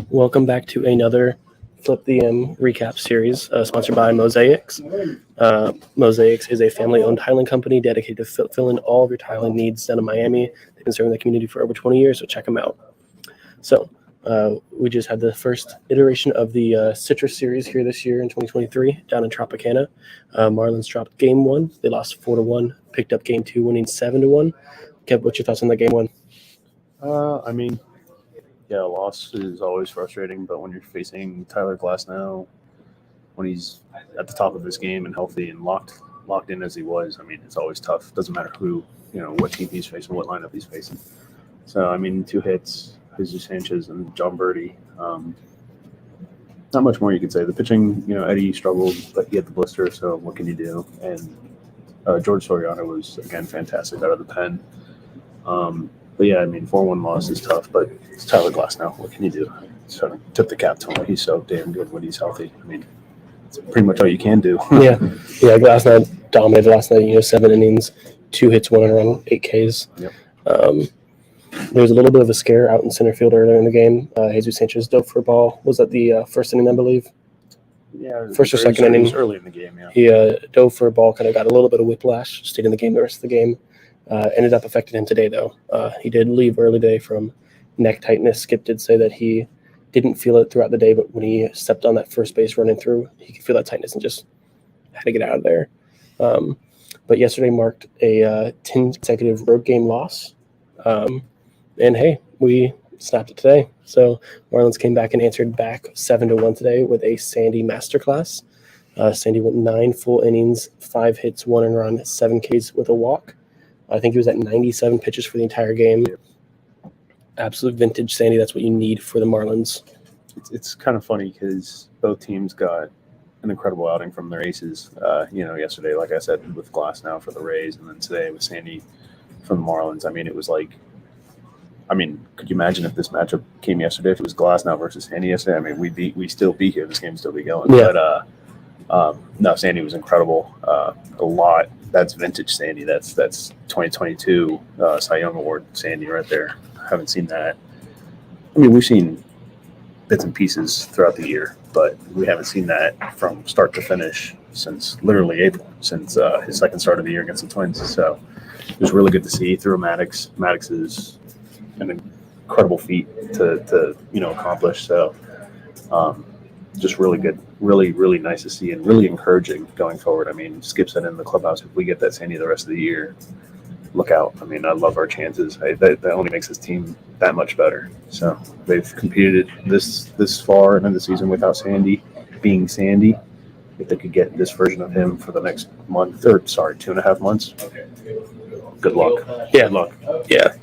Welcome back to another Flip the M recap series sponsored by Mosaics. Mosaics is a family-owned tiling company dedicated to fulfilling all of your tiling needs down in Miami. They've been serving the community for over 20 years, so check them out. So we just had the first iteration of the Citrus Series here this year in 2023 down in Tropicana. Marlins dropped Game 1. They lost 4-1, picked up Game 2, winning 7-1. Kev, what's your thoughts on that Game 1? Yeah, a loss is always frustrating, but when you're facing Tyler Glasnow, when he's at the top of his game and healthy and locked in as he was, it's always tough. Doesn't matter who, what team he's facing, what lineup he's facing. So, 2 hits, Jesus Sanchez and John Birdie. Not much more you could say. The pitching, Eddie struggled, but he had the blister, so what can you do? And George Soriano was, again, fantastic out of the pen. But yeah, 4-1 loss is tough, but it's Tyler Glasnow. What can you do? So tip the cap to him. He's so damn good when he's healthy. It's pretty much all you can do. Yeah. Glasnow dominated last night. 7 innings, 2 hits, 1 run, 8 Ks. Yep. There was a little bit of a scare out in center field earlier in the game. Jesus Sanchez dove for a ball. Was that the first inning, I believe? Yeah. First or second inning. It was early in the game, yeah. He dove for a ball, kind of got a little bit of whiplash, stayed in the game the rest of the game. Ended up affecting him today, though. He did leave early today from neck tightness. Skip did say that he didn't feel it throughout the day, but when he stepped on that first base running through, he could feel that tightness and just had to get out of there. But yesterday marked a 10 consecutive road game loss. And, hey, we snapped it today. So Marlins came back and answered back 7-1 today with a Sandy masterclass. Sandy went 9 full innings, 5 hits, 1 run, 7 Ks with a walk. I think he was at 97 pitches for the entire game. Absolute vintage Sandy. That's what you need for the Marlins. It's kind of funny because both teams got an incredible outing from their aces. Yesterday, like I said, with Glasnow for the Rays, and then today with Sandy from the Marlins. It was like, could you imagine if this matchup came yesterday? If it was Glasnow versus Sandy yesterday, we still be here. This game would still be going. Yeah. But no, Sandy was incredible. A lot. That's vintage Sandy. That's 2022 Cy Young Award Sandy right there. Haven't seen that. We've seen bits and pieces throughout the year, but we haven't seen that from start to finish since literally April, since his second start of the year against the Twins. So it was really good to see through Maddox. Maddox is an incredible feat to accomplish. So just really good, really, really nice to see and really encouraging going forward. Skip said in the clubhouse, if we get that Sandy the rest of the year, look out. I love our chances. That only makes this team that much better. So they've competed this far into the season without Sandy being Sandy. If they could get this version of him for the next 2.5 months, good luck. Yeah. Good luck. Yeah.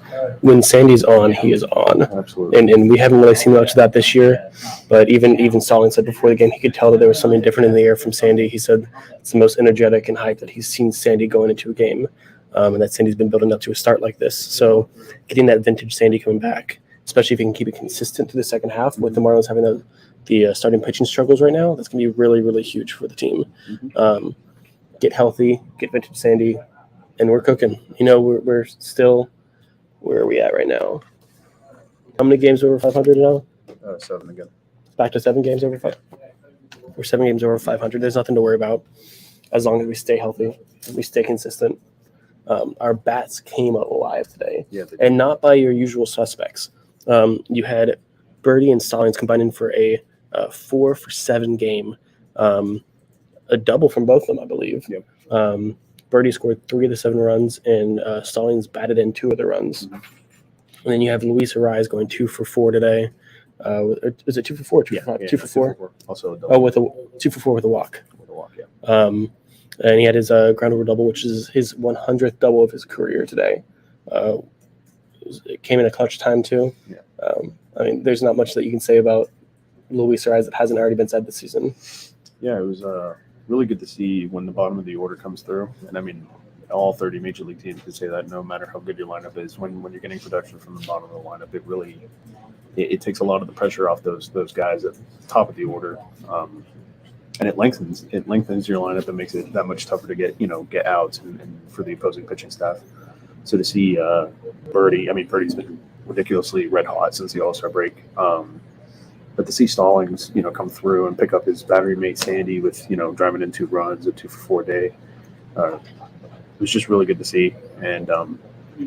When Sandy's on, he is on. Absolutely. And we haven't really seen much of that this year. But even Stallings said before the game, he could tell that there was something different in the air from Sandy. He said it's the most energetic and hype that he's seen Sandy going into a game. And that Sandy's been building up to a start like this. So getting that vintage Sandy coming back, especially if he can keep it consistent through the second half with the Marlins having the starting pitching struggles right now, that's going to be really, really huge for the team. Get healthy, get vintage Sandy, and we're cooking. We're still – where are we at right now? How many games over 500 now? 7 again. Back to 7 games over 5. We're 7 games over 500. There's nothing to worry about as long as we stay healthy, we stay consistent. Our bats came alive today, and not by your usual suspects. You had Birdie and Stallings combining for a 4-for-7 game, a double from both of them, I believe. Yep. Birdie scored 3 of the 7 runs, and Stallings batted in 2 of the runs. And then you have Luis Ariz going 2 for 4 today. Is it 2 for 4? Or 2 for 5? Yeah, 2 for 4. Also a double. Oh, with a 2 for 4 with a walk. With a walk, yeah. And he had his ground over double, which is his 100th double of his career today. It came in a clutch time too. Yeah. There's not much that you can say about Luis Ariz that hasn't already been said this season. Yeah, it was really good to see when the bottom of the order comes through. And all 30 major league teams could say that no matter how good your lineup is, when you're getting production from the bottom of the lineup, it takes a lot of the pressure off those guys at the top of the order. And it lengthens your lineup and makes it that much tougher to get outs and for the opposing pitching staff. So to see Birdie's been ridiculously red hot since the All-Star break. But to see Stallings, come through and pick up his battery mate Sandy with, driving in 2 runs, a 2-for-4 day, it was just really good to see. And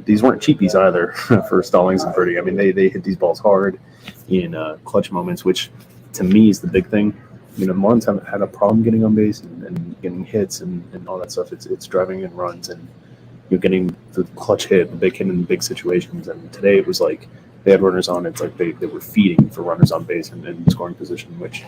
these weren't cheapies either for Stallings and Birdie. I mean, they hit these balls hard in clutch moments, which to me is the big thing. The Marlins haven't had a problem getting on base and getting hits and all that stuff. It's driving in runs and getting the clutch hit, the big hit in big situations. And today it was like they had runners on. It's like they were feeding for runners on base and scoring position, which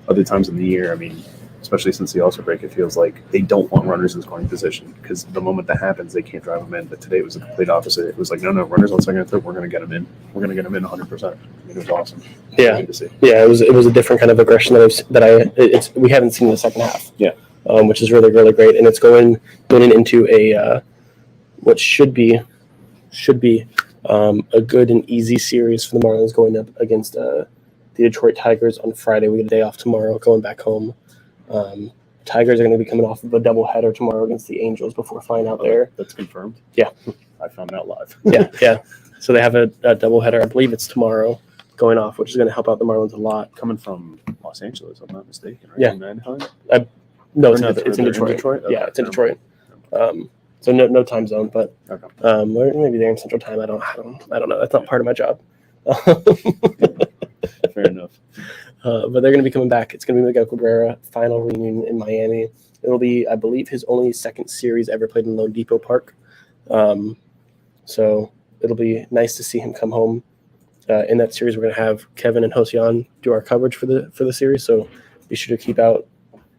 other times in the year, I mean, especially since the All-Star break, it feels like they don't want runners in scoring position because the moment that happens, they can't drive them in. But today it was the complete opposite. It was like, no, runners on second and third, we're going to get them in. We're going to get them in 100%. I mean, it was awesome. Yeah, good to see. Yeah, it was a different kind of aggression we haven't seen in the second half. Yeah, which is really, really great, and it's going into a what should be a good and easy series for the Marlins going up against the Detroit Tigers on Friday. We get a day off tomorrow, going back home. Tigers are going to be coming off of a doubleheader tomorrow against the Angels before flying out there. That's confirmed? Yeah. I found out live. Yeah. So they have a doubleheader. I believe it's tomorrow going off, which is going to help out the Marlins a lot. Coming from Los Angeles, if I'm not mistaken, right? Yeah. No, it's in Detroit. Okay. Yeah, it's in Detroit. So no time zone, but okay. Maybe they're in Central Time. I don't know. That's not part of my job. Fair enough. But they're going to be coming back. It's going to be Miguel Cabrera final reunion in Miami. It'll be, I believe, his only second series ever played in Lone Depot Park. So it'll be nice to see him come home. In that series, we're going to have Kevin and Josian do our coverage for the series. So be sure to keep out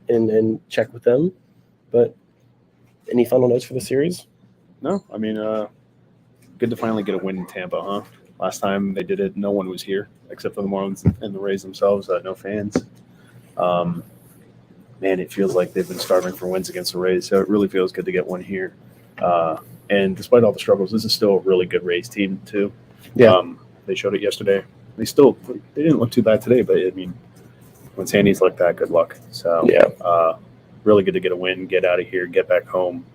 and check with them. But any final notes for the series? No, I mean, good to finally get a win in Tampa, huh? Last time they did it, no one was here except for the Marlins and the Rays themselves, no fans. Man, it feels like they've been starving for wins against the Rays, so it really feels good to get one here. And despite all the struggles, this is still a really good Rays team, too. Yeah. They showed it yesterday. They didn't look too bad today, but, I mean, when Sandy's like that, good luck. So, yeah. Really good to get a win, get out of here, get back home.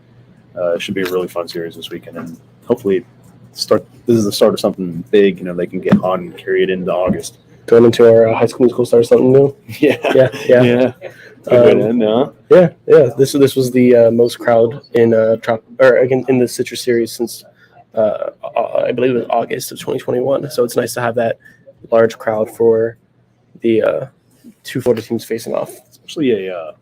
It should be a really fun series this weekend, and hopefully this is the start of something big. They can get on and carry it into August. Going into our High School Musical start something new. Yeah. Yeah. This was the most crowd in in the Citrus series since I believe it was August of 2021. So it's nice to have that large crowd for the two Florida teams facing off. Especially a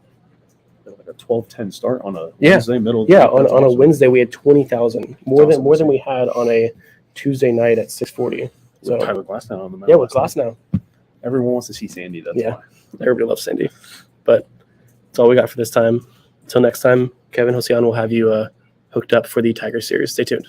12-10 start on a Wednesday middle. Yeah, on a Wednesday we had 20,000 more than we had on a Tuesday night at 6:40. So Tyler Glassnow on the mound. Yeah, with Glassnow. Everyone wants to see Sandy. That's why. Everybody loves Sandy. But that's all we got for this time. Until next time, Kevin Josian will have you hooked up for the Tiger series. Stay tuned.